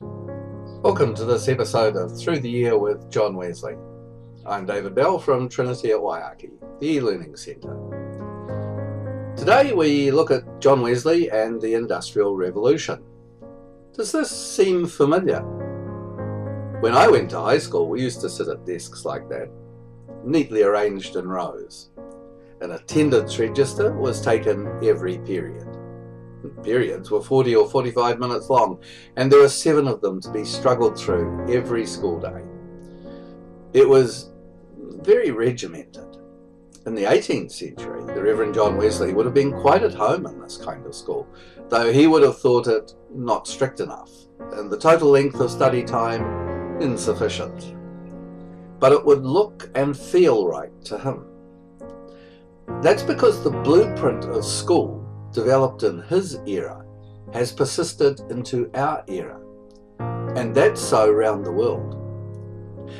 Welcome to this episode of Through the Year with John Wesley. I'm David Bell from Trinity at Waiaki, the e-learning centre. Today we look at John Wesley and the Industrial Revolution. Does this seem familiar? When I went to high school, we used to sit at desks like that, neatly arranged in rows. An attendance register was taken every period. Periods were 40 or 45 minutes long, and there were 7 of them to be struggled through every school day. It was very regimented. In the 18th century, the Reverend John Wesley would have been quite at home in this kind of school, though he would have thought it not strict enough, and the total length of study time insufficient. But it would look and feel right to him. That's because the blueprint of school developed in his era has persisted into our era, and that's so around the world.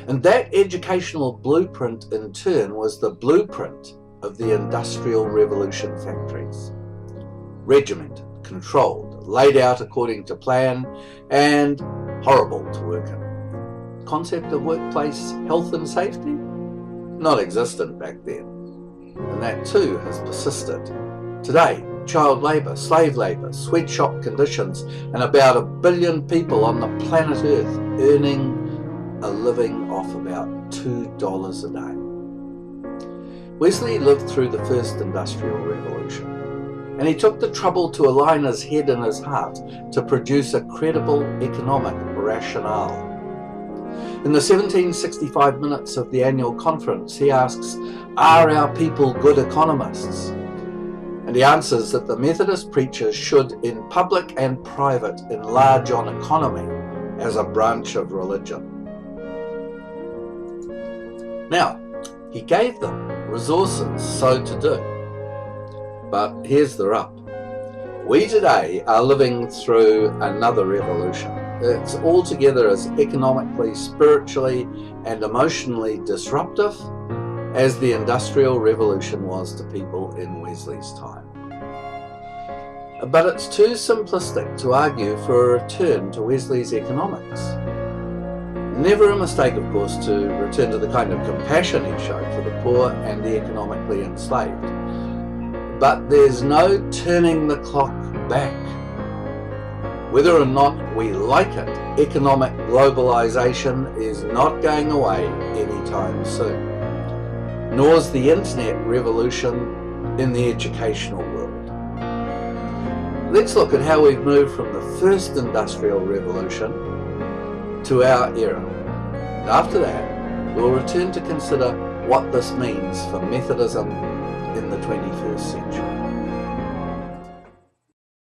And that educational blueprint in turn was the blueprint of the Industrial Revolution factories. Regimented, controlled, laid out according to plan, and horrible to work in. Concept of workplace health and safety? Non-existent back then, and that too has persisted. Today, child labour, slave labour, sweatshop conditions, and about 1 billion people on the planet Earth earning a living off about $2 a day. Wesley lived through the first Industrial Revolution, and he took the trouble to align his head and his heart to produce a credible economic rationale. In the 1765 minutes of the annual conference, he asks, "Are our people good economists?" And he answers that the Methodist preachers should, in public and private, enlarge on economy as a branch of religion. Now, he gave them resources so to do. But here's the rub. We today are living through another revolution. It's altogether as economically, spiritually, and emotionally disruptive as the Industrial Revolution was to people in Wesley's time. But it's too simplistic to argue for a return to Wesley's economics. Never a mistake, of course, to return to the kind of compassion he showed for the poor and the economically enslaved. But there's no turning the clock back. Whether or not we like it, economic globalization is not going away anytime soon. Nor is the internet revolution in the educational world. Let's look at how we've moved from the first Industrial Revolution to our era. And after that, we'll return to consider what this means for Methodism in the 21st century.